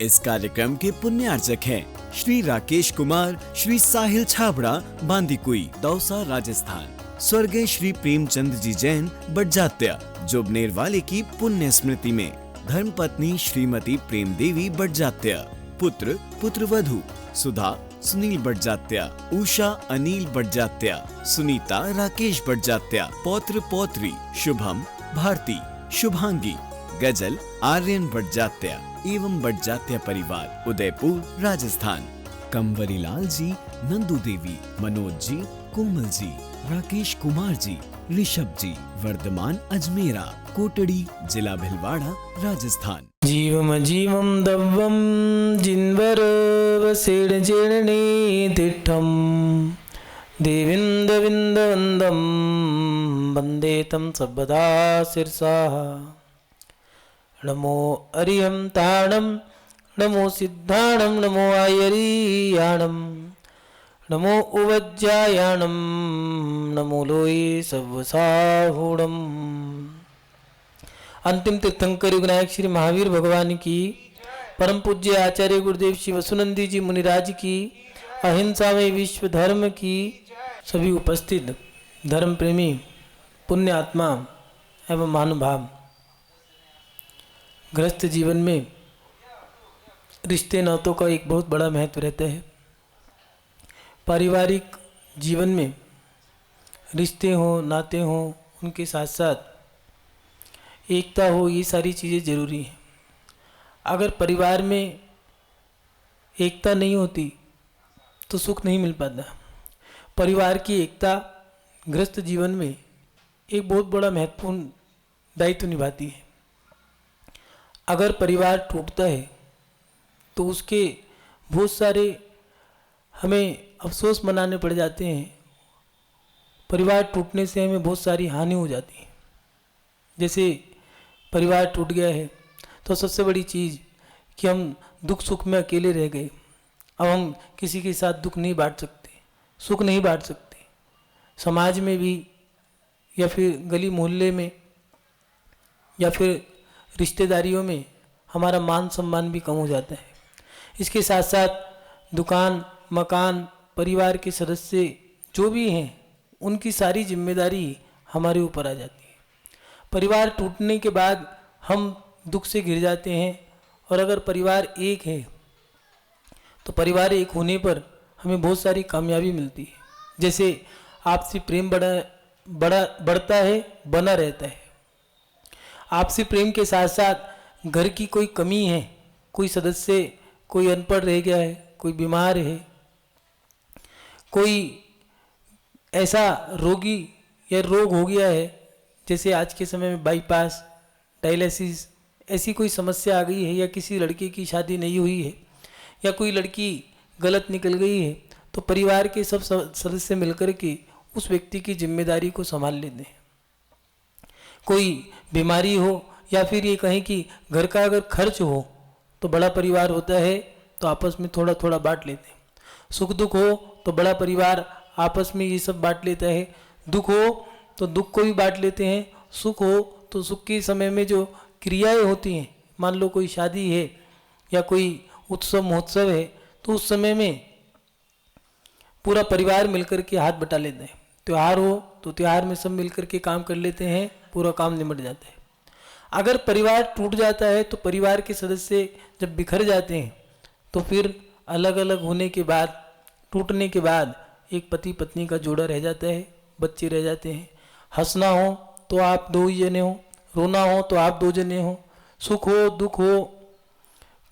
इस कार्यक्रम के पुण्यार्चक हैं श्री राकेश कुमार, श्री साहिल छाबड़ा, बांदीकुई, दौसा, राजस्थान। स्वर्गीय श्री प्रेमचंद जी जैन बड़जात्या, जोबनेर वाले की पुण्य स्मृति में धर्मपत्नी श्रीमती प्रेम देवी बड़जात्या, पुत्र पुत्रवधू सुधा सुनील बड़जात्या, उषा अनिल बड़जात्या, सुनीता राकेश बड़जात्या, पौत्र पौत्री शुभम भारती, शुभांगी, गजल आर्यन बड़जात्या एवं बड़जात्या परिवार, उदयपुर, राजस्थान। कंवरी लाल जी, नंदू देवी, मनोज जी, कोमल जी, राकेश कुमार जी, ऋषभ जी, वर्धमान अजमेरा, कोटड़ी, जिला भिलवाड़ा, राजस्थान। जीवम जीवम दव्वम जिन्वर वसेण जेणने तिठम देविंद विंद वंदम वंदे तम सबदा शिरसा। नमो अरिहं ताणम, नमो सिद्धाणम, नमो आयरीयाणम, नमो उवज्जायाणम, नमो लोये सव्वसाहूणम। अंतिम तीर्थंकर विनायक श्री महावीर भगवान की, परम पूज्य आचार्य गुरुदेव श्री वसुनंदी जी मुनिराज की, अहिंसा में विश्व धर्म की, सभी उपस्थित धर्म प्रेमी पुण्य आत्मा एवं महानुभाव। गृहस्थ जीवन में रिश्ते नातों का एक बहुत बड़ा महत्व रहता है। पारिवारिक जीवन में रिश्ते हों, नाते हों, उनके साथ साथ एकता हो, ये सारी चीज़ें ज़रूरी हैं। अगर परिवार में एकता नहीं होती तो सुख नहीं मिल पाता। परिवार की एकता गृहस्थ जीवन में एक बहुत बड़ा महत्वपूर्ण दायित्व निभाती है। अगर परिवार टूटता है तो उसके बहुत सारे हमें अफसोस मनाने पड़ जाते हैं। परिवार टूटने से हमें बहुत सारी हानि हो जाती है। जैसे परिवार टूट गया है तो सबसे बड़ी चीज़ कि हम दुख सुख में अकेले रह गए। अब हम किसी के साथ दुख नहीं बांट सकते, सुख नहीं बांट सकते। समाज में भी या फिर गली मोहल्ले में या फिर रिश्तेदारियों में हमारा मान सम्मान भी कम हो जाता है। इसके साथ साथ दुकान, मकान, परिवार के सदस्य जो भी हैं, उनकी सारी जिम्मेदारी हमारे ऊपर आ जाती है। परिवार टूटने के बाद हम दुख से घिर जाते हैं। और अगर परिवार एक है तो परिवार एक होने पर हमें बहुत सारी कामयाबी मिलती है। जैसे आपसी प्रेम बढ़ता है, बना रहता है। आपसी प्रेम के साथ साथ घर की कोई कमी है, कोई सदस्य, कोई अनपढ़ रह गया है, कोई बीमार है, कोई ऐसा रोगी या रोग हो गया है, जैसे आज के समय में बाईपास, डायलिसिस, ऐसी कोई समस्या आ गई है, या किसी लड़के की शादी नहीं हुई है, या कोई लड़की गलत निकल गई है, तो परिवार के सब सदस्य मिलकर के उस व्यक्ति की जिम्मेदारी को संभाल लेते हैं। कोई बीमारी हो या फिर ये कहें कि घर का अगर खर्च हो तो बड़ा परिवार होता है तो आपस में थोड़ा थोड़ा बांट लेते हैं। सुख दुख हो तो बड़ा परिवार आपस में ये सब बांट लेता है। दुख हो तो दुख को भी बांट लेते हैं। सुख हो तो सुख के समय में जो क्रियाएं होती हैं, मान लो कोई शादी है या कोई उत्सव महोत्सव है, तो उस समय में पूरा परिवार मिलकर के हाथ बटा लेते हैं। त्यौहार हो तो त्यौहार में सब मिलकर के काम कर लेते हैं, पूरा काम निमट जाता है। अगर परिवार टूट जाता है तो परिवार के सदस्य जब बिखर जाते हैं तो फिर अलग अलग होने के बाद, टूटने के बाद एक पति पत्नी का जोड़ा रह जाता है, बच्चे रह जाते हैं। हंसना हो तो आप दो ही जने हो, रोना हो तो आप दो जने हो, सुख हो दुख हो,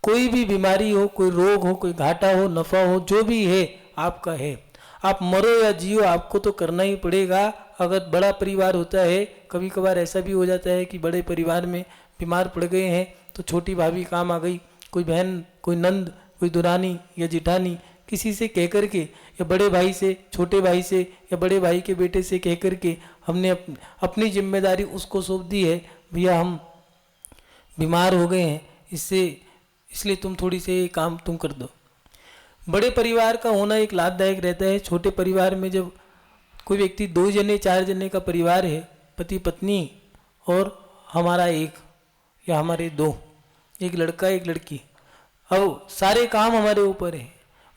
कोई भी बीमारी हो, कोई रोग हो, कोई घाटा हो, नफा हो, जो भी है आपका है। आप मरो या जियो, आपको तो करना ही पड़ेगा। अगर बड़ा परिवार होता है, कभी कभार ऐसा भी हो जाता है कि बड़े परिवार में बीमार पड़ गए हैं तो छोटी भाभी काम आ गई, कोई बहन, कोई नंद, कोई दुरानी या जिठानी, किसी से कह कर के, या बड़े भाई से, छोटे भाई से, या बड़े भाई के बेटे से कह कर के हमने अपनी जिम्मेदारी उसको सौंप दी है, भैया हम बीमार हो गए हैं, इसलिए तुम थोड़ी से काम तुम कर दो। बड़े परिवार का होना एक लाभदायक रहता है। छोटे परिवार में जब कोई व्यक्ति 2 जने 4 जने का परिवार है, पति पत्नी और हमारा एक या हमारे 2, एक लड़का एक लड़की, अब सारे काम हमारे ऊपर है,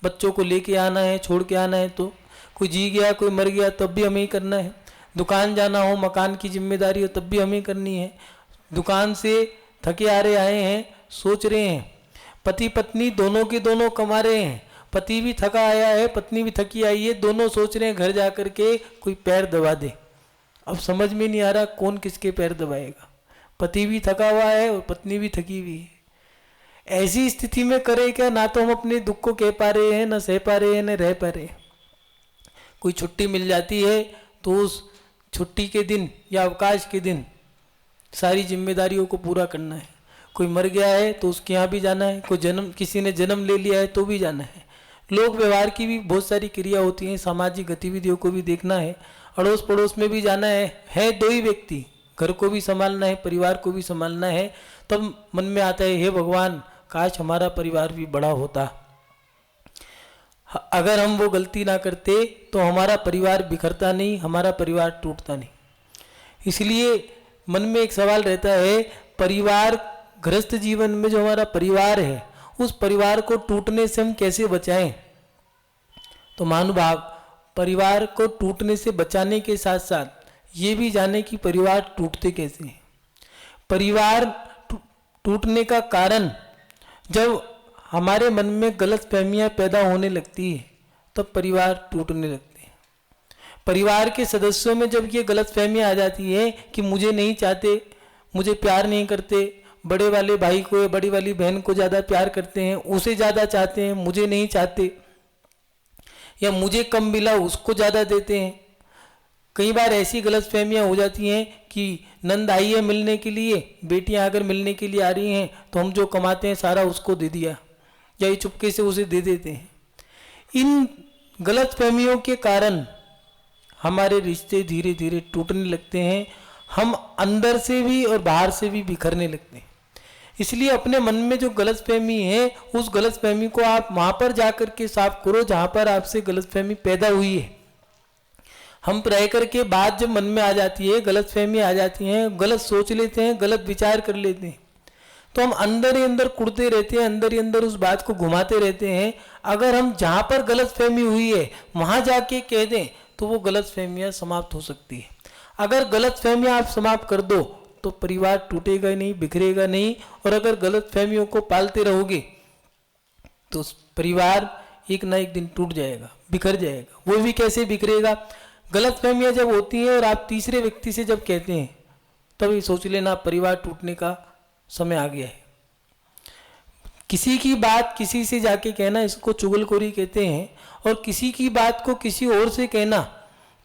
बच्चों को लेके आना है, छोड़ के आना है, तो कोई जी गया कोई मर गया तब भी हमें ही करना है, दुकान जाना हो, मकान की जिम्मेदारी हो तब भी हमें ही करनी है, दुकान से थके आ रहे आए हैं, सोच रहे हैं, पति पत्नी दोनों के दोनों कमा रहे हैं, पति भी थका आया है, पत्नी भी थकी आई है, दोनों सोच रहे हैं घर जा कर के कोई पैर दबा दे। अब समझ में नहीं आ रहा कौन किसके पैर दबाएगा, पति भी थका हुआ है और पत्नी भी थकी हुई है। ऐसी स्थिति में करें क्या, ना तो हम अपने दुख को कह पा रहे हैं, ना सह पा रहे हैं, ना रह पा रहे हैं। कोई छुट्टी मिल जाती है तो उस छुट्टी के दिन या अवकाश के दिन सारी जिम्मेदारियों को पूरा करना है। कोई मर गया है तो उसके यहाँ भी जाना है, कोई किसी ने जन्म ले लिया है तो भी जाना है। लोक व्यवहार की भी बहुत सारी क्रिया होती हैं, सामाजिक गतिविधियों को भी देखना है, अड़ोस पड़ोस में भी जाना है दो ही व्यक्ति, घर को भी संभालना है, परिवार को भी संभालना है। तब मन में आता है, हे भगवान काश हमारा परिवार भी बड़ा होता। अगर हम वो गलती ना करते तो हमारा परिवार बिखरता नहीं, हमारा परिवार टूटता नहीं। इसलिए मन में एक सवाल रहता है, परिवार गृहस्थ जीवन में जो हमारा परिवार है उस परिवार को टूटने से हम कैसे बचाएं। तो महानुभाव, परिवार को टूटने से बचाने के साथ साथ ये भी जाने कि परिवार टूटते कैसे हैं। परिवार टूटने का कारण जब हमारे मन में गलतफहमियां पैदा होने लगती है तब परिवार टूटने लगते हैं। परिवार के सदस्यों में जब ये गलतफहमियां आ जाती है कि मुझे नहीं चाहते, मुझे प्यार नहीं करते, बड़े वाले भाई को या बड़ी वाली बहन को ज़्यादा प्यार करते हैं, उसे ज़्यादा चाहते हैं, मुझे नहीं चाहते, या मुझे कम मिला उसको ज़्यादा देते हैं। कई बार ऐसी गलतफहमियां हो जाती हैं कि नंद आई है मिलने के लिए, बेटियां अगर मिलने के लिए आ रही हैं तो हम जो कमाते हैं सारा उसको दे दिया, या ये चुपके से उसे दे देते हैं। इन गलतफहमियों के कारण हमारे रिश्ते धीरे धीरे टूटने लगते हैं, हम अंदर से भी और बाहर से भी बिखरने लगते हैं। इसलिए अपने मन में जो गलतफहमी है उस गलतफहमी को आप वहाँ पर जा कर के साफ करो जहाँ पर आपसे गलतफहमी पैदा हुई है। हम रह करके बात जब मन में आ जाती है, गलतफहमी आ जाती हैं, गलत सोच लेते हैं, गलत विचार कर लेते हैं, तो हम अंदर ही अंदर कुड़ते रहते हैं, अंदर ही अंदर उस बात को घुमाते रहते हैं। अगर हम जहाँ पर गलतफहमी हुई है वहाँ जाके कह दें तो वो गलतफहमियाँ समाप्त हो सकती है। अगर गलतफहमियाँ आप समाप्त कर दो तो परिवार टूटेगा नहीं, बिखरेगा नहीं। और अगर गलतफहमियों को पालते रहोगे तो परिवार एक ना एक दिन टूट जाएगा, बिखर जाएगा। वो भी कैसे बिखरेगा, गलतफहमियाँ जब होती हैं और आप तीसरे व्यक्ति से जब कहते हैं तभी सोच लेना परिवार टूटने का समय आ गया है। किसी की बात किसी से जाके कहना, इसको चुगलखोरी कहते हैं। और किसी की बात को किसी और से कहना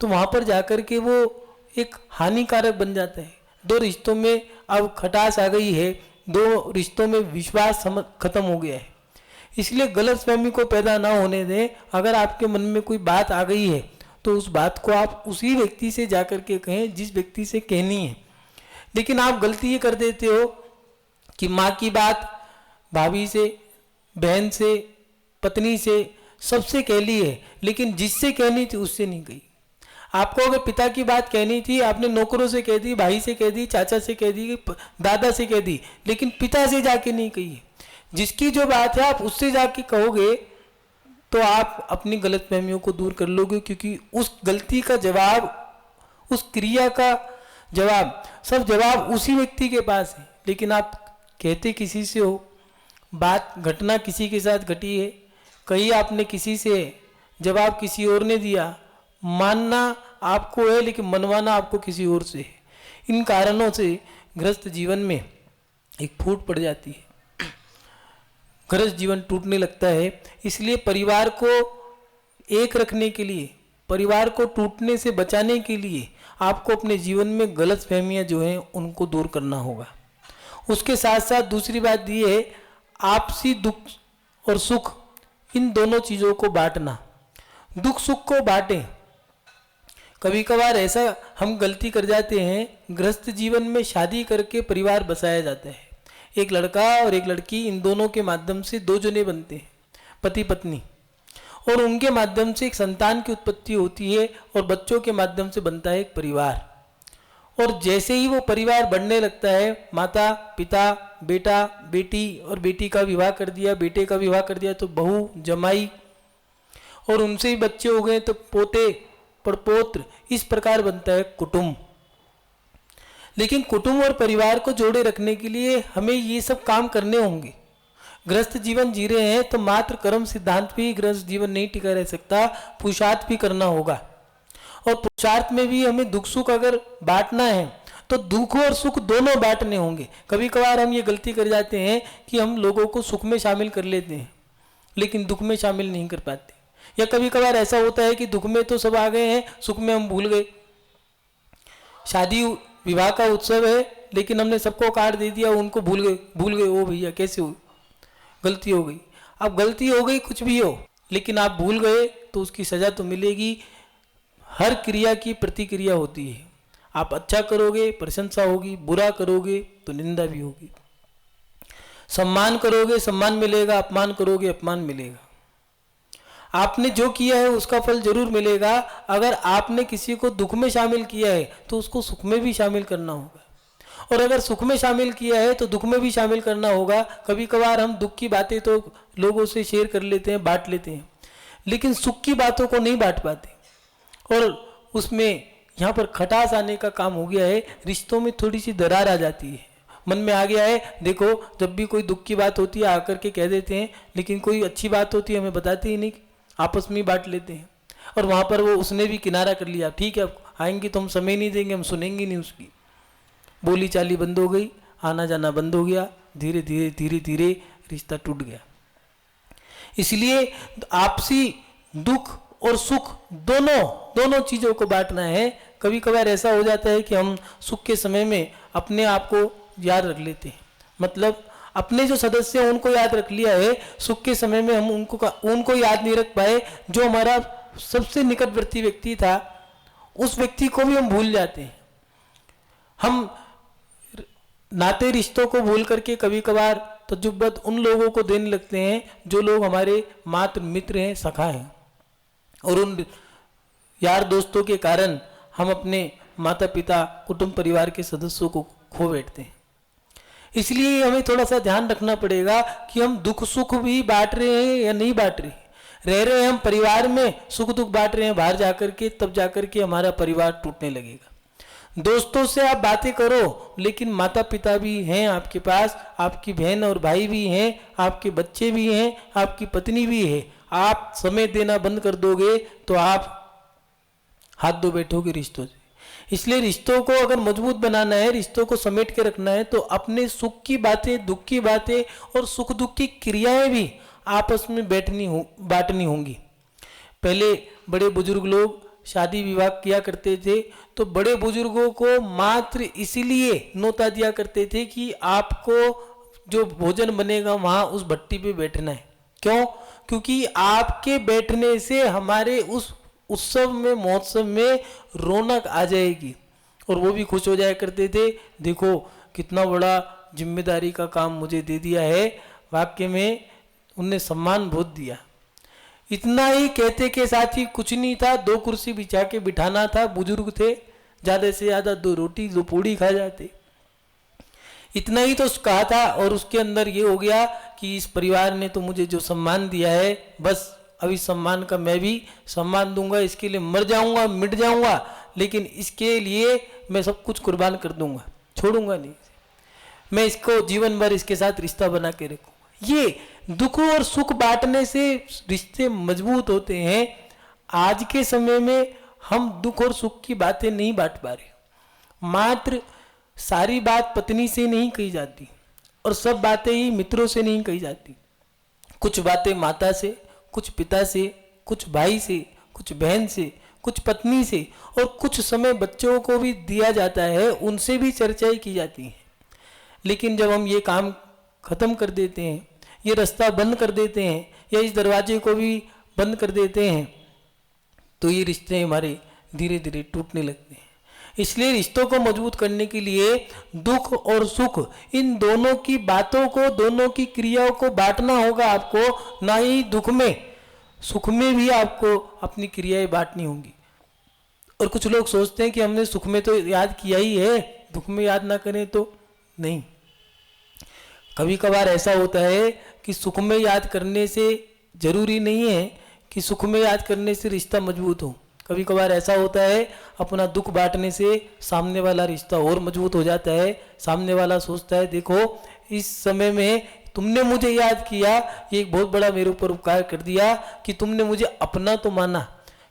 तो वहाँ पर जाकर के वो एक हानिकारक बन जाता है। दो रिश्तों में अब खटास आ गई है, दो रिश्तों में विश्वास खत्म हो गया है। इसलिए गलतफहमी को पैदा ना होने दें। अगर आपके मन में कोई बात आ गई है तो उस बात को आप उसी व्यक्ति से जाकर के कहें जिस व्यक्ति से कहनी है। लेकिन आप गलती ये कर देते हो कि माँ की बात भाभी से, बहन से, पत्नी से, सबसे कह ली है, लेकिन जिससे कहनी थी उससे नहीं कही। आपको अगर पिता की बात कहनी थी, आपने नौकरों से कह दी, भाई से कह दी, चाचा से कह दी, दादा से कह दी, लेकिन पिता से जाके नहीं कही। जिसकी जो बात है आप उससे जाके कहोगे तो आप अपनी गलतफहमियों को दूर कर लोगे, क्योंकि उस गलती का जवाब, उस क्रिया का जवाब, सब जवाब उसी व्यक्ति के पास है। लेकिन आप कहते किसी से हो, बात घटना किसी के साथ घटी है, कहीं आपने किसी से, जवाब किसी और ने दिया, मानना आपको है लेकिन मनवाना आपको किसी और से है। इन कारणों से गृहस्थ जीवन में एक फूट पड़ जाती है, गृहस्थ जीवन टूटने लगता है। इसलिए परिवार को एक रखने के लिए, परिवार को टूटने से बचाने के लिए आपको अपने जीवन में गलतफहमियां जो हैं उनको दूर करना होगा। उसके साथ साथ दूसरी बात ये है, आपसी दुख और सुख इन दोनों चीज़ों को बांटना। दुख सुख को बांटें। कभी कभार ऐसा हम गलती कर जाते हैं, गृहस्थ जीवन में शादी करके परिवार बसाया जाता है। एक लड़का और एक लड़की, इन दोनों के माध्यम से दो जने बनते हैं, पति पत्नी, और उनके माध्यम से एक संतान की उत्पत्ति होती है और बच्चों के माध्यम से बनता है एक परिवार। और जैसे ही वो परिवार बढ़ने लगता है, माता पिता बेटा बेटी और बेटी का विवाह कर दिया, बेटे का विवाह कर दिया तो बहू जमाई, और उनसे ही बच्चे हो गए तो पोते पड़पोत्र, इस प्रकार बनता है कुटुंब। लेकिन कुटुंब और परिवार को जोड़े रखने के लिए हमें ये सब काम करने होंगे। गृहस्थ जीवन जी रहे हैं तो मात्र कर्म सिद्धांत पे ही गृहस्थ जीवन नहीं टिका रह सकता, पुरुषार्थ भी करना होगा। और पुरुषार्थ में भी हमें दुख सुख अगर बांटना है तो दुख और सुख दोनों बांटने होंगे। कभी कभार हम ये गलती कर जाते हैं कि हम लोगों को सुख में शामिल कर लेते हैं लेकिन दुख में शामिल नहीं कर पाते, या कभी कभार ऐसा होता है कि दुख में तो सब आ गए हैं, सुख में हम भूल गए। शादी विवाह का उत्सव है लेकिन हमने सबको कार्ड दे दिया, उनको भूल गए। ओ भैया कैसे हुई, गलती हो गई। अब गलती हो गई कुछ भी हो, लेकिन आप भूल गए तो उसकी सजा तो मिलेगी। हर क्रिया की प्रतिक्रिया होती है। आप अच्छा करोगे प्रशंसा होगी, बुरा करोगे तो निंदा भी होगी। सम्मान करोगे सम्मान मिलेगा, अपमान करोगे अपमान मिलेगा। आपने जो किया है उसका फल जरूर मिलेगा। अगर आपने किसी को दुख में शामिल किया है तो उसको सुख में भी शामिल करना होगा, और अगर सुख में शामिल किया है तो दुख में भी शामिल करना होगा। कभी कभार हम दुख की बातें तो लोगों से शेयर कर लेते हैं, बांट लेते हैं, लेकिन सुख की बातों को नहीं बांट पाते, और उसमें यहाँ पर खटास आने का काम हो गया है। रिश्तों में थोड़ी सी दरार आ जाती है, मन में आ गया है। देखो जब भी कोई दुख की बात होती है आकर के कह देते हैं, लेकिन कोई अच्छी बात होती है हमें बताते ही नहीं, आपस में ही बांट लेते हैं। और वहाँ पर वो उसने भी किनारा कर लिया, ठीक है आएंगे तो हम समय नहीं देंगे, हम सुनेंगे नहीं उसकी। बोली चाली बंद हो गई, आना जाना बंद हो गया, धीरे धीरे धीरे धीरे रिश्ता टूट गया। इसलिए आपसी दुख और सुख दोनों चीज़ों को बांटना है। कभी कभार ऐसा हो जाता है कि हम सुख के समय में अपने आप को याद रख लेते हैं, मतलब अपने जो सदस्य हैं उनको याद रख लिया है, सुख के समय में हम उनको याद नहीं रख पाए। जो हमारा सबसे निकटवर्ती व्यक्ति था उस व्यक्ति को भी हम भूल जाते हैं। हम नाते रिश्तों को भूल करके कभी कभार तजुब्बत उन लोगों को देने लगते हैं जो लोग हमारे मात्र मित्र हैं, सखा हैं, और उन यार दोस्तों के कारण हम अपने माता पिता कुटुंब परिवार के सदस्यों को खो बैठते हैं। इसलिए हमें थोड़ा सा ध्यान रखना पड़ेगा कि हम दुख सुख भी बांट रहे हैं या नहीं बांट रहे हैं हम परिवार में सुख दुख बांट रहे हैं बाहर जाकर के, तब जाकर के हमारा परिवार टूटने लगेगा। दोस्तों से आप बातें करो, लेकिन माता पिता भी हैं आपके पास, आपकी बहन और भाई भी हैं, आपके बच्चे भी हैं, आपकी पत्नी भी है। आप समय देना बंद कर दोगे तो आप हाथ धो बैठोगे रिश्तों से। इसलिए रिश्तों को अगर मजबूत बनाना है, रिश्तों को समेट के रखना है, तो अपने सुख की बातें, दुख की बातें और सुख दुख की क्रियाएं भी आपस में बांटनी होंगी। पहले बड़े बुजुर्ग लोग शादी विवाह किया करते थे तो बड़े बुजुर्गों को मात्र इसीलिए न्योता दिया करते थे कि आपको जो भोजन बनेगा वहाँ उस भट्टी पे बैठना है। क्यों? क्योंकि आपके बैठने से हमारे उस उत्सव में, महोत्सव में रौनक आ जाएगी, और वो भी खुश हो जाया करते थे। देखो कितना बड़ा जिम्मेदारी का काम मुझे दे दिया है, वाक्य में उनने सम्मान बहुत दिया। इतना ही कहते के साथ ही कुछ नहीं था, 2 कुर्सी बिछा के बिठाना था, बुजुर्ग थे, ज़्यादा से ज़्यादा 2 रोटी 2 पूड़ी खा जाते, इतना ही तो कहा था। और उसके अंदर ये हो गया कि इस परिवार ने तो मुझे जो सम्मान दिया है, बस अब इस सम्मान का मैं भी सम्मान दूंगा, इसके लिए मर जाऊंगा, मिट जाऊंगा, लेकिन इसके लिए मैं सब कुछ कुर्बान कर दूंगा, छोड़ूंगा नहीं, मैं इसको जीवन भर इसके साथ रिश्ता बना के रखूंगा। ये दुख और सुख बांटने से रिश्ते मजबूत होते हैं। आज के समय में हम दुख और सुख की बातें नहीं बांट पा रहे। मात्र सारी बात पत्नी से नहीं कही जाती, और सब बातें ही मित्रों से नहीं कही जाती। कुछ बातें माता से, कुछ पिता से, कुछ भाई से, कुछ बहन से, कुछ पत्नी से, और कुछ समय बच्चों को भी दिया जाता है, उनसे भी चर्चाएं की जाती हैं। लेकिन जब हम ये काम खत्म कर देते हैं, ये रास्ता बंद कर देते हैं, या इस दरवाजे को भी बंद कर देते हैं, तो ये रिश्ते हमारे धीरे धीरे टूटने लगते हैं। इसलिए रिश्तों को मजबूत करने के लिए दुख और सुख, इन दोनों की बातों को, दोनों की क्रियाओं को बांटना होगा आपको। ना ही दुख में, सुख में भी आपको अपनी क्रियाएं बांटनी होंगी। और कुछ लोग सोचते हैं कि हमने सुख में तो याद किया ही है, दुख में याद ना करें तो नहीं। कभी कभार ऐसा होता है कि सुख में याद करने से जरूरी नहीं है कि सुख में याद करने से रिश्ता मजबूत हो। कभी कभार ऐसा होता है अपना दुख बांटने से सामने वाला रिश्ता और मजबूत हो जाता है। सामने वाला सोचता है देखो इस समय में तुमने मुझे याद किया, ये एक बहुत बड़ा मेरे ऊपर उपकार कर दिया कि तुमने मुझे अपना तो माना,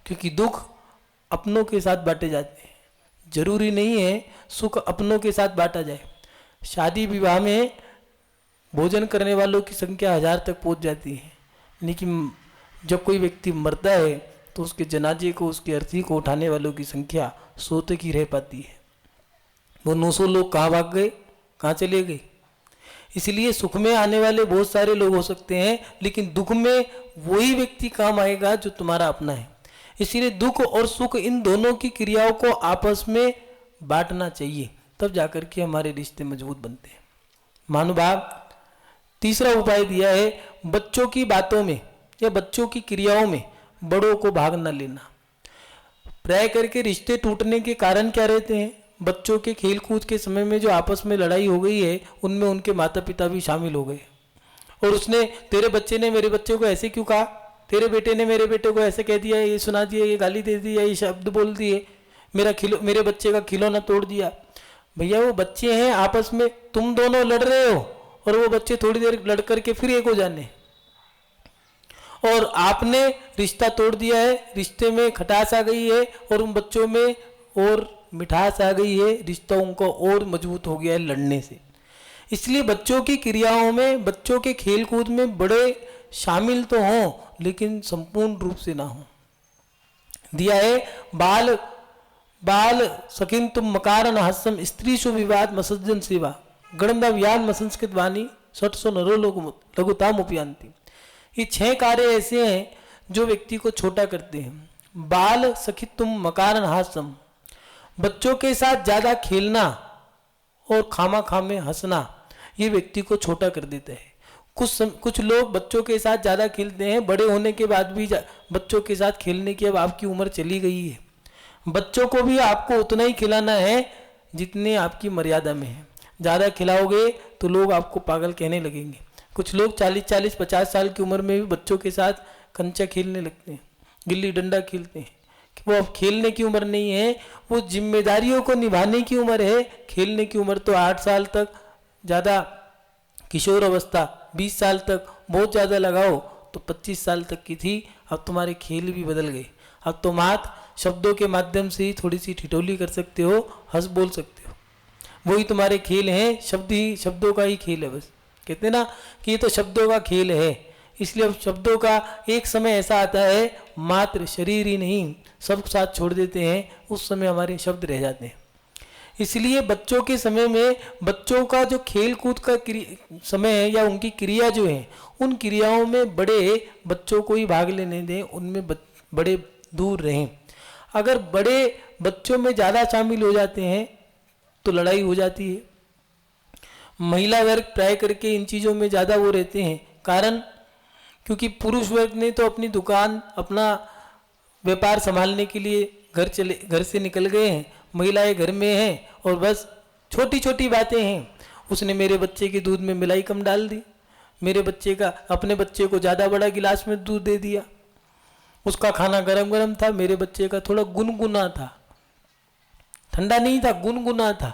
क्योंकि दुख अपनों के साथ बांटे जाते हैं। जरूरी नहीं है सुख अपनों के साथ बांटा जाए। शादी विवाह में भोजन करने वालों की संख्या 1000 तक पहुंच जाती है, लेकिन जब कोई व्यक्ति मरता है तो उसके जनाजे को, उसकी अर्थी को उठाने वालों की संख्या 100 तक ही रह पाती है। वो 900 लोग कहाँ भाग गए, कहाँ चले गए। इसलिए सुख में आने वाले बहुत सारे लोग हो सकते हैं, लेकिन दुख में वही व्यक्ति काम आएगा जो तुम्हारा अपना है। इसीलिए दुख और सुख इन दोनों की क्रियाओं को आपस में बांटना चाहिए, तब जाकर के हमारे रिश्ते मजबूत बनते हैं। महानुभाव, तीसरा उपाय दिया है, बच्चों की बातों में या बच्चों की क्रियाओं में बड़ों को भाग न लेना। प्राय करके रिश्ते टूटने के कारण क्या रहते हैं? बच्चों के खेल कूद के समय में जो आपस में लड़ाई हो गई है, उनमें उनके माता पिता भी शामिल हो गए, और उसने, तेरे बच्चे ने मेरे बच्चे को ऐसे क्यों कहा, तेरे बेटे ने मेरे बेटे को ऐसे कह दिया, ये सुना दिया, ये गाली दे दिया, ये शब्द बोल दिए, मेरे बच्चे का खिलौना तोड़ दिया। भैया वो बच्चे हैं, आपस में तुम दोनों लड़ रहे हो और वो बच्चे थोड़ी देर लड़ करके फिर एक हो जाने, और आपने रिश्ता तोड़ दिया है। रिश्ते में खटास आ गई है और उन बच्चों में और मिठास आ गई है, रिश्ता उनका और मजबूत हो गया है लड़ने से। इसलिए बच्चों की क्रियाओं में, बच्चों के खेल कूद में बड़े शामिल तो हों, लेकिन संपूर्ण रूप से ना हो। दिया है, बाल सखिन तुम मकारन हास्यम स्त्री सुविवाद मसज्जन सेवा गणदा व्यान मसंस्कृत वाणी 600 नरो लघुताम उपयांति। ये 6 कार्य ऐसे हैं जो व्यक्ति को छोटा करते हैं। बाल सखित तुम मकारन हास्यम, बच्चों के साथ ज्यादा खेलना और खामा खामे हंसना, ये व्यक्ति को छोटा कर देता है। कुछ लोग बच्चों के साथ ज्यादा खेलते हैं, बड़े होने के बाद भी बच्चों के साथ खेलने की अब आपकी उम्र चली गई है। बच्चों को भी आपको उतना ही खिलाना है जितने आपकी मर्यादा में है। ज़्यादा खिलाओगे तो लोग आपको पागल कहने लगेंगे। कुछ लोग 40-50 साल की उम्र में भी बच्चों के साथ कंचा खेलने लगते हैं, गिल्ली डंडा खेलते हैं। वो अब खेलने की उम्र नहीं है, वो जिम्मेदारियों को निभाने की उम्र है। खेलने की उम्र तो 8 साल तक, ज़्यादा किशोर अवस्था 20 साल तक, बहुत ज़्यादा लगाओ तो 25 साल तक की थी। अब तुम्हारे खेल भी बदल गए। अब तुम शब्दों के माध्यम से ही थोड़ी सी ठिठोली कर सकते हो, हंस बोल सकते हो, वही तुम्हारे खेल हैं। शब्दों का ही खेल है। बस कहते ना कि ये तो शब्दों का खेल है। इसलिए अब शब्दों का एक समय ऐसा आता है, मात्र शरीर ही नहीं सब साथ छोड़ देते हैं, उस समय हमारे शब्द रह जाते हैं। इसलिए बच्चों के समय में, बच्चों का जो खेल कूद का समय है या उनकी क्रिया जो है, उन क्रियाओं में बड़े बच्चों को ही भाग लेने दें, उनमें बड़े दूर रहें। अगर बड़े बच्चों में ज़्यादा शामिल हो जाते हैं तो लड़ाई हो जाती है। महिला वर्ग प्राय करके इन चीज़ों में ज़्यादा वो रहते हैं, कारण क्योंकि पुरुष वर्ग ने तो अपनी दुकान, अपना व्यापार संभालने के लिए घर से निकल गए हैं। महिलाएं घर में हैं और बस छोटी छोटी बातें हैं। उसने मेरे बच्चे के दूध में मिलाई कम डाल दी, अपने बच्चे को ज़्यादा बड़ा गिलास में दूध दे दिया, उसका खाना गरम गरम था, मेरे बच्चे का थोड़ा गुनगुना था, ठंडा नहीं था, गुनगुना था।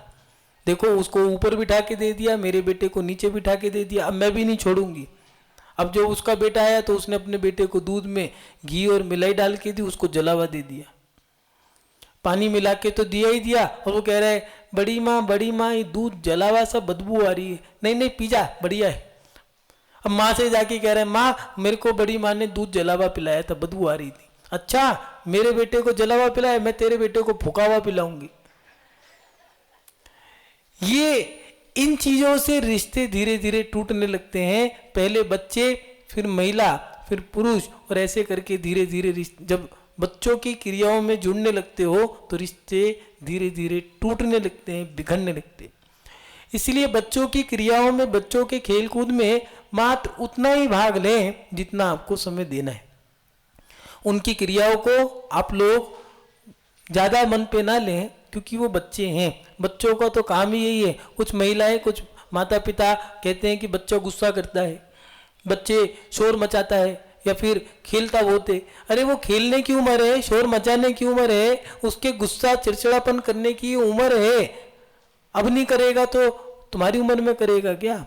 देखो उसको ऊपर बिठा के दे दिया, मेरे बेटे को नीचे बिठा के दे दिया। अब मैं भी नहीं छोड़ूंगी। अब जो उसका बेटा आया तो उसने अपने बेटे को दूध में घी और मिलाई डाल के दी, उसको जलावा दे दिया, पानी मिला के तो दिया ही दिया। और वो कह रहा है बड़ी माँ ये दूध जलावा सा बदबू आ रही है। नहीं पी जा, बढ़िया है। अब माँ से जाके कह रहा है माँ मेरे को बड़ी माँ ने दूध जलावा पिलाया था, बदबू आ रही थी। अच्छा मेरे बेटे को जलावा पिलाया, मैं तेरे बेटे को फूका हुआ पिलाऊंगी। ये इन चीजों से रिश्ते धीरे धीरे टूटने लगते हैं। पहले बच्चे, फिर महिला, फिर पुरुष, और ऐसे करके धीरे धीरे जब बच्चों की क्रियाओं में जुड़ने लगते हो तो रिश्ते धीरे धीरे टूटने लगते हैं, बिखरने लगते हैं। इसलिए बच्चों की क्रियाओं में, बच्चों के खेल कूद में मात्र उतना ही भाग लें जितना आपको समय देना है। उनकी क्रियाओं को आप लोग ज़्यादा मन पे ना लें, क्योंकि वो बच्चे हैं। बच्चों का तो काम ही यही है। कुछ महिलाएं, कुछ माता पिता कहते हैं कि बच्चा गुस्सा करता है, बच्चे शोर मचाता है या फिर खेलता बहुत है। अरे वो खेलने की उम्र है, शोर मचाने की उम्र है, उसके गुस्सा चिड़चिड़ापन करने की उम्र है। अब नहीं करेगा तो तुम्हारी उम्र में करेगा क्या?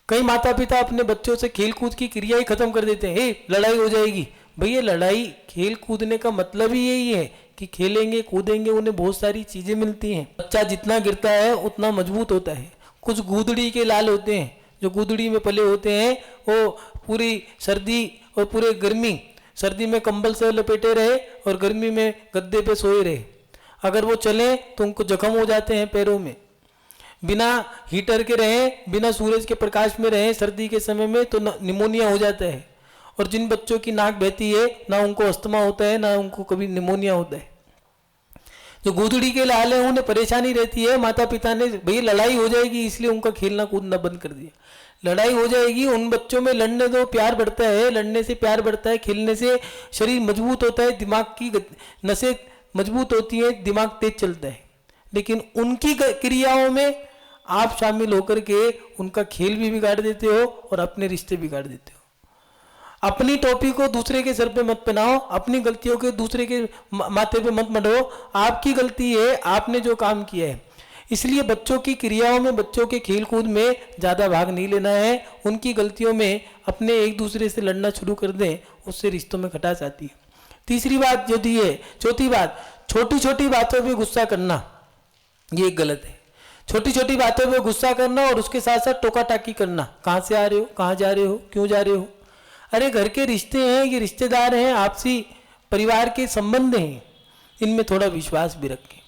कई माता पिता अपने बच्चों से खेल कूद की क्रिया ही खत्म कर देते हैं। हे लड़ाई हो जाएगी। भैया लड़ाई, खेल कूदने का मतलब ही यही है कि खेलेंगे कूदेंगे, उन्हें बहुत सारी चीजें मिलती हैं। बच्चा जितना गिरता है उतना मजबूत होता है। कुछ गूदड़ी के लाल होते हैं, जो गूदड़ी में पले होते हैं, वो पूरी सर्दी और पूरे गर्मी, सर्दी में कंबल से लपेटे रहे और गर्मी में गद्दे पे सोए रहे। अगर वो चले तो उनको जख्म हो जाते हैं पैरों में। बिना हीटर के रहें, बिना सूरज के प्रकाश में रहें सर्दी के समय में तो निमोनिया हो जाता है। और जिन बच्चों की नाक बहती है ना उनको अस्थमा होता है ना उनको कभी निमोनिया होता है। जो गूदड़ी के लाल है उन्हें परेशानी रहती है। माता पिता ने भई लड़ाई हो जाएगी इसलिए उनका खेलना कूदना बंद कर दिया। लड़ाई हो जाएगी, उन बच्चों में लड़ने दो, प्यार बढ़ता है, लड़ने से प्यार बढ़ता है, खेलने से शरीर मजबूत होता है, दिमाग की नसें मजबूत होती है, दिमाग तेज चलता है। लेकिन उनकी क्रियाओं में आप शामिल होकर के उनका खेल भी बिगाड़ देते हो और अपने रिश्ते बिगाड़ देते हो। अपनी टोपी को दूसरे के सर पे मत पहनाओ, अपनी गलतियों के दूसरे के माथे पे मत मढ़ो। आपकी गलती है, आपने जो काम किया है। इसलिए बच्चों की क्रियाओं में, बच्चों के खेल कूद में ज़्यादा भाग नहीं लेना है। उनकी गलतियों में अपने एक दूसरे से लड़ना शुरू कर दें, उससे रिश्तों में खटास आती है। तीसरी बात जो दी है, चौथी बात, छोटी छोटी बातों पर गुस्सा करना, ये गलत है। छोटी छोटी बातों पे गुस्सा करना और उसके साथ साथ टोका टाकी करना। कहाँ से आ रहे हो, कहाँ जा रहे हो, क्यों जा रहे हो? अरे घर के रिश्ते हैं, ये रिश्तेदार हैं, आपसी परिवार के संबंध हैं, इनमें थोड़ा विश्वास भी रखें।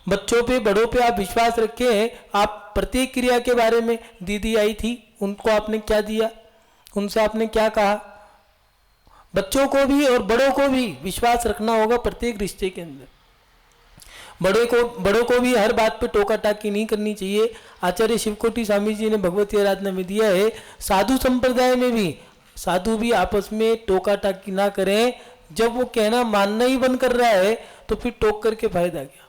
बच्चों पे, बड़ों पे आप विश्वास रखें। आप प्रत्येक क्रिया के बारे में, दीदी आई थी उनको आपने क्या दिया, उनसे आपने क्या कहा, बच्चों को भी और बड़ों को भी विश्वास रखना होगा प्रत्येक रिश्ते के अंदर। बड़ों को भी हर बात पे टोका टाकी नहीं करनी चाहिए। आचार्य शिवकोटि स्वामी जी ने भगवती आराधना में दिया है, साधु संप्रदाय में भी साधु भी आपस में टोका टाकी ना करें। जब वो कहना मानना ही बंद कर रहा है तो फिर टोक करके फायदा क्या?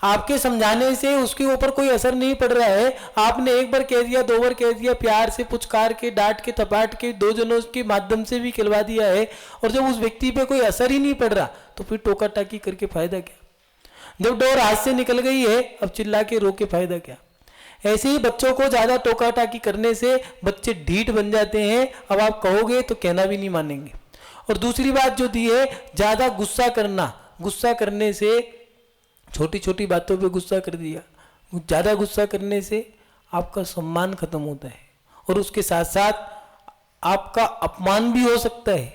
आपके समझाने से उसके ऊपर कोई असर नहीं पड़ रहा है। आपने एक बार कह दिया, दो बार कह दिया, प्यार से पुचकार के, डांट के, थपाट के, दो जनों के माध्यम से भी खिलवा दिया है, और जब उस व्यक्ति पे कोई असर ही नहीं पड़ रहा तो फिर टोका टाकी करके फायदा क्या? जब डोर हाथ से निकल गई है अब चिल्ला के रो के फायदा क्या? ऐसे ही बच्चों को ज्यादा टोका टाकी करने से बच्चे ढीठ बन जाते हैं। अब आप कहोगे तो कहना भी नहीं मानेंगे। और दूसरी बात जो दी है, ज्यादा गुस्सा करना। गुस्सा करने से, छोटी छोटी बातों पे गुस्सा कर दिया, ज्यादा गुस्सा करने से आपका सम्मान खत्म होता है और उसके साथ साथ आपका अपमान भी हो सकता है।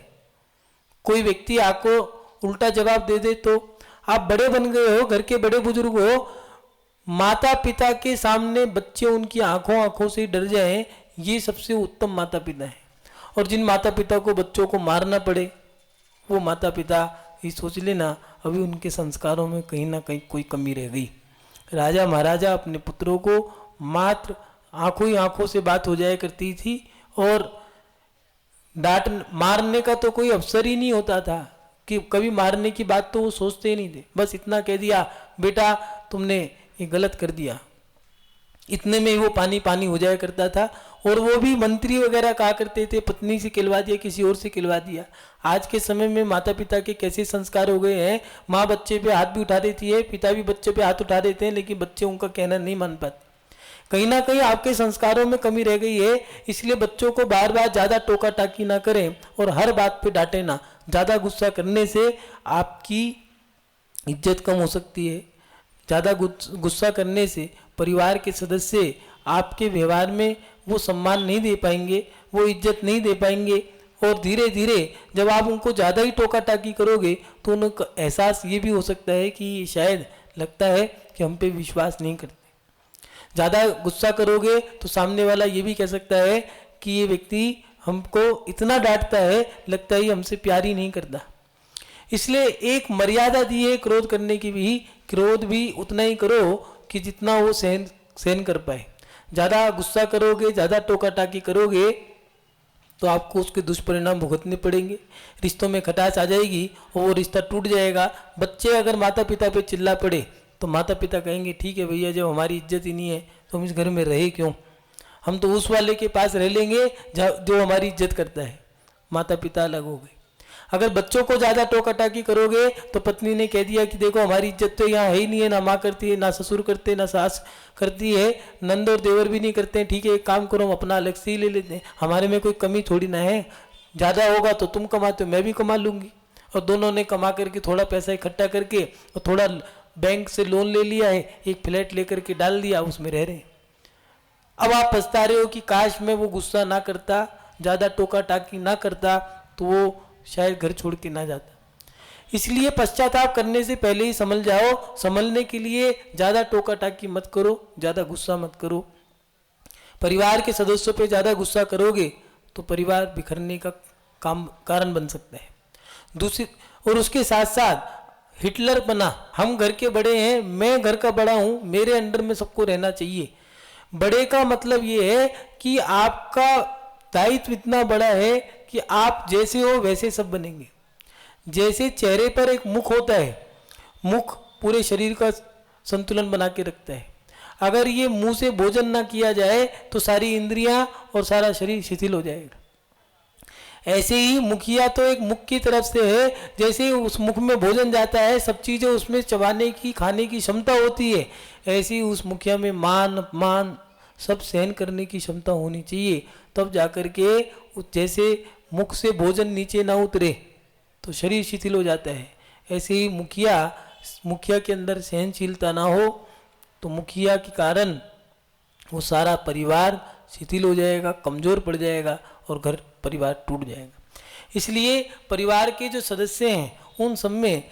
कोई व्यक्ति आपको उल्टा जवाब दे दे तो आप बड़े बन गए हो, घर के बड़े बुजुर्ग हो, माता पिता के सामने बच्चे उनकी आंखों से डर जाएं, ये सबसे उत्तम माता पिता है। और जिन माता पिता को बच्चों को मारना पड़े वो माता पिता ये सोच लेना अभी उनके संस्कारों में कहीं ना कहीं कोई कमी रह गई। राजा महाराजा अपने पुत्रों को मात्र आंखों से बात हो जाया करती थी और डांट मारने का तो कोई अवसर ही नहीं होता था कि कभी मारने की बात तो वो सोचते ही नहीं थे। बस इतना कह दिया, बेटा तुमने ये गलत कर दिया, इतने में ही वो पानी पानी हो जाया करता था। और वो भी मंत्री वगैरह कहा करते थे, पत्नी से खिलवा दिया, किसी और से खिलवा दिया। आज के समय में माता पिता के कैसे संस्कार हो गए हैं, माँ बच्चे पे हाथ भी उठा देती है, पिता भी बच्चे पे हाथ उठा देते हैं, लेकिन बच्चे उनका कहना नहीं मान पाते। कहीं ना कहीं आपके संस्कारों में कमी रह गई है। इसलिए बच्चों को बार बार ज़्यादा टोका टाकी ना करें और हर बात पे डांटे ना। ज़्यादा गुस्सा करने से आपकी इज्जत कम हो सकती है। ज़्यादा गुस्सा करने से परिवार के सदस्य आपके व्यवहार में वो सम्मान नहीं दे पाएंगे, वो इज्जत नहीं दे पाएंगे। और धीरे धीरे जब आप उनको ज़्यादा ही टोका टाकी करोगे तो उनको एहसास ये भी हो सकता है कि शायद लगता है कि हम पे विश्वास नहीं करते। ज़्यादा गुस्सा करोगे तो सामने वाला ये भी कह सकता है कि ये व्यक्ति हमको इतना डांटता है, लगता है हमसे प्यार ही नहीं करता। इसलिए एक मर्यादा दी है क्रोध करने की भी। क्रोध भी उतना ही करो कि जितना वो सहन कर पाए। ज़्यादा गुस्सा करोगे, ज़्यादा टोका टाकी करोगे तो आपको उसके दुष्परिणाम भुगतने पड़ेंगे। रिश्तों में खटास आ जाएगी और वो रिश्ता टूट जाएगा। बच्चे अगर माता पिता पे चिल्ला पड़े तो माता पिता कहेंगे ठीक है भैया, जब हमारी इज्जत ही नहीं है तो हम इस घर में रहे क्यों, हम तो उस वाले के पास रह लेंगे जो हमारी इज्जत करता है। माता पिता अलग हो गए। अगर बच्चों को ज़्यादा टोका टाकी करोगे तो पत्नी ने कह दिया कि देखो हमारी इज्जत तो यहाँ है ही नहीं है, ना माँ करती है, ना ससुर करते, ना सास करती है, नंद और देवर भी नहीं करते हैं, ठीक है एक काम करो हम अपना अलग से ही ले लेते हैं, हमारे में कोई कमी थोड़ी ना है, ज़्यादा होगा तो तुम कमाते हो मैं भी कमा लूँगी। और दोनों ने कमा करके थोड़ा पैसा इकट्ठा करके और थोड़ा बैंक से लोन ले लिया है, एक फ्लैट लेकर के डाल दिया, उसमें रह रहे हैं। अब आप पछता रहे हो कि काश मैं वो गुस्सा ना करता, ज़्यादा टोका टाकी ना करता तो वो शायद घर छोड़ के ना जाता। इसलिए पश्चाताप करने से पहले ही समझ जाओ, संभलने के लिए ज़्यादा टोका टाकी मत करो, ज़्यादा गुस्सा मत करो। परिवार के सदस्यों पे ज़्यादा गुस्सा करोगे तो परिवार बिखरने का कारण बन सकता है। दूसरी और उसके साथ साथ हिटलर बना, हम घर के बड़े हैं, मैं घर का बड़ा हूँ, मेरे अंडर में सबको रहना चाहिए। बड़े का मतलब ये है कि आपका दायित्व इतना बड़ा है कि आप जैसे हो वैसे सब बनेंगे। जैसे चेहरे पर एक मुख होता है, मुख पूरे शरीर का संतुलन बना के रखता है। अगर ये मुंह से भोजन ना किया जाए तो सारी इंद्रियां और सारा शरीर शिथिल हो जाएगा। ऐसे ही मुखिया तो एक मुख की तरफ से है, जैसे ही उस मुख में भोजन जाता है सब चीज़ें उसमें चबाने की खाने की क्षमता होती है, ऐसे ही उस मुखिया में मान अपमान सब सहन करने की क्षमता होनी चाहिए। तब जाकर के जैसे मुख से भोजन नीचे ना उतरे तो शरीर शिथिल हो जाता है, ऐसे ही मुखिया के अंदर सहनशीलता ना हो तो मुखिया के कारण वो सारा परिवार शिथिल हो जाएगा, कमज़ोर पड़ जाएगा और घर परिवार टूट जाएगा। इसलिए परिवार के जो सदस्य हैं उन सब में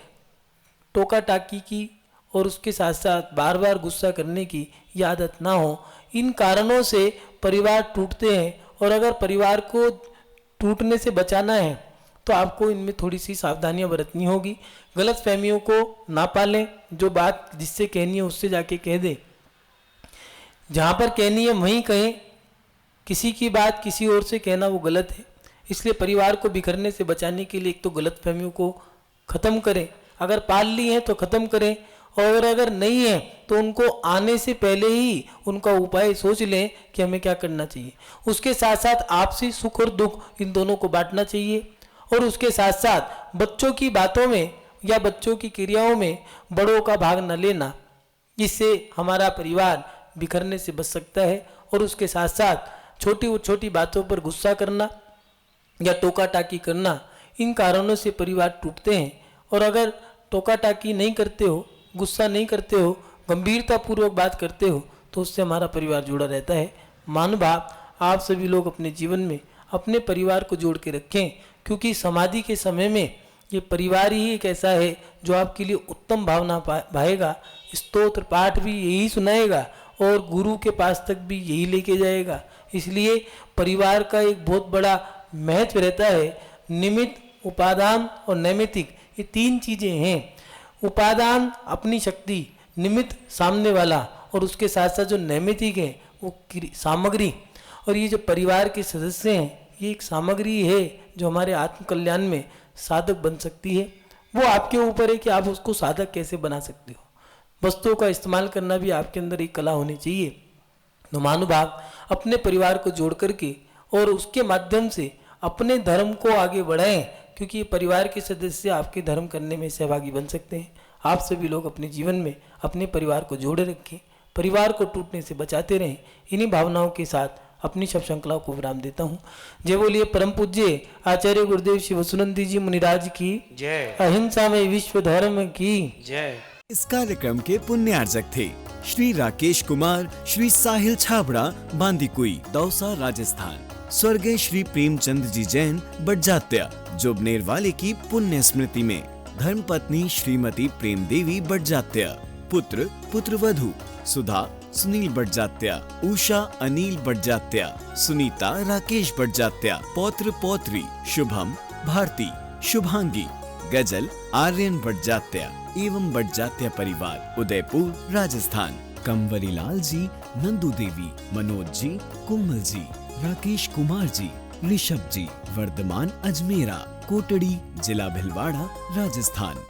टोका टाकी की और उसके साथ साथ बार बार गुस्सा करने की ये आदत ना हो। इन कारणों से परिवार टूटते हैं और अगर परिवार को टूटने से बचाना है तो आपको इनमें थोड़ी सी सावधानियां बरतनी होगी। गलत फहमियों को ना पालें, जो बात जिससे कहनी है उससे जाके कह दें, जहाँ पर कहनी है वहीं कहें, किसी की बात किसी और से कहना वो गलत है। इसलिए परिवार को बिखरने से बचाने के लिए एक तो गलत फहमियों को ख़त्म करें, अगर पाल ली हैं तो ख़त्म करें, और अगर नहीं है तो उनको आने से पहले ही उनका उपाय सोच लें कि हमें क्या करना चाहिए। उसके साथ साथ आपसी सुख और दुख इन दोनों को बांटना चाहिए। और उसके साथ साथ बच्चों की बातों में या बच्चों की क्रियाओं में बड़ों का भाग न लेना, इससे हमारा परिवार बिखरने से बच सकता है। और उसके साथ साथ छोटी बातों पर गुस्सा करना या टोका टाकी करना, इन कारणों से परिवार टूटते हैं। और अगर टोका टाकी नहीं करते हो, गुस्सा नहीं करते हो, गंभीरतापूर्वक बात करते हो तो उससे हमारा परिवार जुड़ा रहता है। महानुभाव, आप सभी लोग अपने जीवन में अपने परिवार को जोड़ के रखें, क्योंकि समाधि के समय में ये परिवार ही एक ऐसा है जो आपके लिए उत्तम भावना भाएगा। स्तोत्र पाठ भी यही सुनाएगा और गुरु के पास तक भी यही लेके जाएगा। इसलिए परिवार का एक बहुत बड़ा महत्व रहता है। निमित्त, उपादान और नैमित्तिक, ये तीन चीज़ें हैं। उपादान अपनी शक्ति, निमित्त सामने वाला, और उसके साथ साथ जो नैमित्तिक है वो सामग्री। और ये जो परिवार के सदस्य हैं ये एक सामग्री है जो हमारे आत्म कल्याण में साधक बन सकती है। वो आपके ऊपर है कि आप उसको साधक कैसे बना सकते हो। वस्तुओं का इस्तेमाल करना भी आपके अंदर एक कला होनी चाहिए। तो महानुभाव, अपने परिवार को जोड़ करके और उसके माध्यम से अपने धर्म को आगे बढ़ाएं, क्योंकि परिवार के सदस्य आपके धर्म करने में सहभागी बन सकते हैं। आप सभी लोग अपने जीवन में अपने परिवार को जोड़े रखें, परिवार को टूटने से बचाते रहें। इन्हीं भावनाओं के साथ अपनी शब्द श्रृंखला को विराम देता हूँ। जय बोलिए परम पूज्य आचार्य गुरुदेव श्री वसुनंदी जी मुनिराज की जय। अहिंसा में विश्व धर्म की जय। इस कार्यक्रम के पुण्यार्जक थे श्री राकेश कुमार, श्री साहिल छाबड़ा, बांदीकुई, दौसा, राजस्थान। स्वर्गीय श्री प्रेमचंद जी जैन, बड़जात्या, जोबनेर वाले की पुण्य स्मृति में धर्मपत्नी श्रीमती प्रेम देवी बड़जात्या, पुत्र पुत्रवधू सुधा सुनील बड़जात्या, उषा अनिल बड़जात्या, सुनीता राकेश बड़जात्या, पौत्र पौत्री शुभम भारती, शुभांगी, गजल आर्यन बड़जात्या एवं बड़जात्या परिवार, उदयपुर, राजस्थान। कंवरी लाल जी, नंदू देवी, मनोज जी, कोमल जी, राकेश कुमार जी, ऋषभ जी, वर्धमान, अजमेरा, कोटड़ी, जिला भिलवाड़ा, राजस्थान।